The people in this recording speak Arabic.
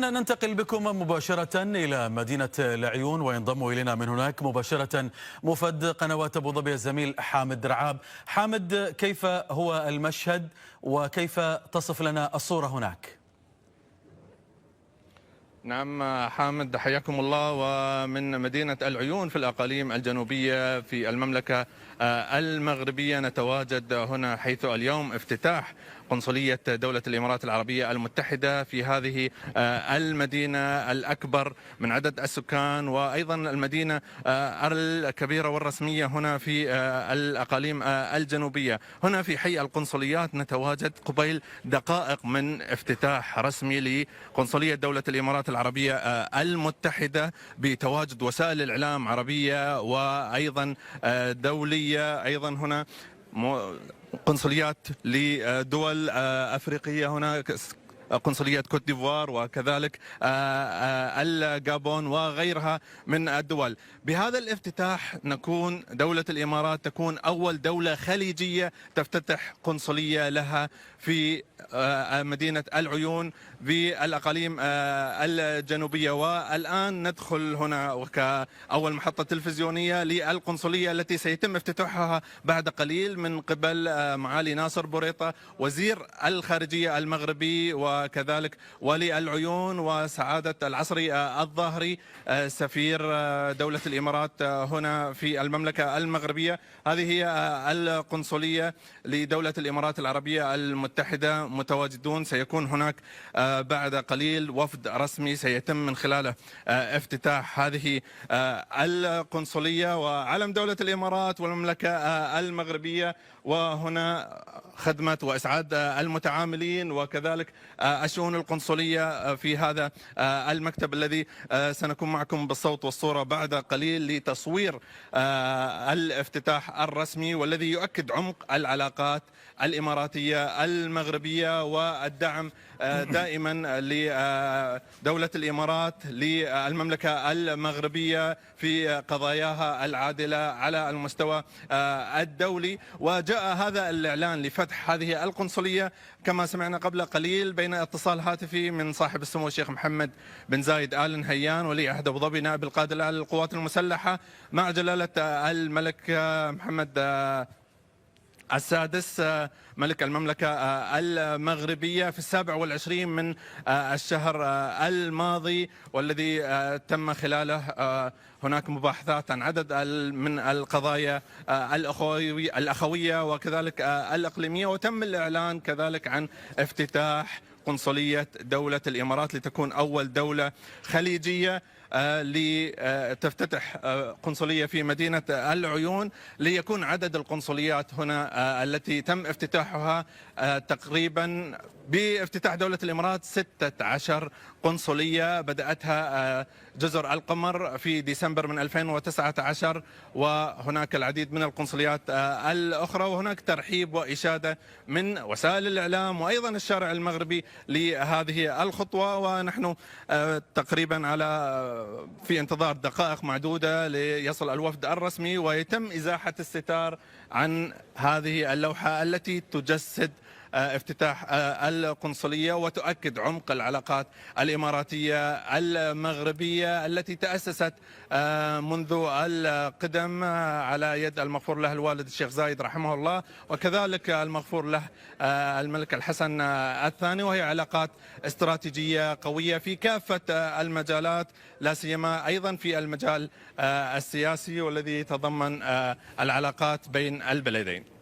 ننتقل بكم مباشرة إلى مدينة العيون، وينضم إلينا من هناك مباشرة مفد قنوات أبو ظبي الزميل حامد رعاب. حامد، كيف هو المشهد وكيف تصف لنا الصورة هناك؟ نعم حامد، حياكم الله. ومن مدينة العيون في الأقاليم الجنوبية في المملكة المغربية نتواجد هنا، حيث اليوم افتتاح قنصلية دولة الإمارات العربية المتحدة في هذه المدينة الأكبر من عدد السكان، وأيضا المدينة الكبيرة والرسمية هنا في الأقاليم الجنوبية. هنا في حي القنصليات نتواجد قبيل دقائق من افتتاح رسمي لقنصلية دولة الإمارات العربية المتحدة، بتواجد وسائل الإعلام عربية وأيضا دولية. أيضا هنا قنصليات لدول أفريقية، هنا قنصلية كوت ديفوار وكذلك الغابون وغيرها من الدول. بهذا الافتتاح نكون دولة الإمارات تكون أول دولة خليجية تفتتح قنصلية لها في مدينة العيون بالأقاليم الجنوبية. والآن ندخل هنا كأول محطة تلفزيونية للقنصلية التي سيتم افتتاحها بعد قليل من قبل معالي ناصر بوريطة وزير الخارجية المغربي، وكذلك ولي العيون، وسعادة العصري الظاهري سفير دولة الإمارات هنا في المملكة المغربية. هذه هي القنصلية لدولة الإمارات العربية المتحدة متواجدون. سيكون هناك بعد قليل وفد رسمي سيتم من خلاله افتتاح هذه القنصلية وعلم دولة الإمارات والمملكة المغربية، وهنا خدمة وإسعاد المتعاملين وكذلك الشؤون القنصلية في هذا المكتب الذي سنكون معكم بالصوت والصورة بعد قليل لتصوير الافتتاح الرسمي، والذي يؤكد عمق العلاقات الإماراتية المغربية والدعم دائما لدولة الإمارات للمملكة المغربية في قضاياها العادلة على المستوى الدولي. وجاء هذا الإعلان لفتح هذه القنصلية كما سمعنا قبل قليل بين اتصال هاتفي من صاحب السمو الشيخ محمد بن زايد آل نهيان ولي عهد أبو ظبي نائب القائد الأعلى للقوات المسلحة مع جلالة الملك محمد السادس ملك المملكة المغربية في 27 من الشهر الماضي، والذي تم خلاله هناك مباحثات عن عدد من القضايا الأخوية وكذلك الإقليمية، وتم الإعلان كذلك عن افتتاح قنصلية دولة الإمارات لتكون أول دولة خليجية لتفتتح قنصلية في مدينة العيون، ليكون عدد القنصليات هنا التي تم افتتاحها تقريبا بافتتاح دولة الإمارات 16 قنصلية، بدأتها جزر القمر في ديسمبر من 2019، وهناك العديد من القنصليات الأخرى. وهناك ترحيب وإشادة من وسائل الإعلام وأيضا الشارع المغربي لهذه الخطوة، ونحن تقريبا في انتظار دقائق معدودة ليصل الوفد الرسمي ويتم إزاحة الستار عن هذه اللوحة التي تجسد افتتاح القنصلية وتؤكد عمق العلاقات الإماراتية المغربية التي تأسست منذ القدم على يد المغفور له الوالد الشيخ زايد رحمه الله، وكذلك المغفور له الملك الحسن الثاني، وهي علاقات استراتيجية قوية في كافة المجالات، لا سيما أيضا في المجال السياسي والذي يتضمن العلاقات بين البلدين.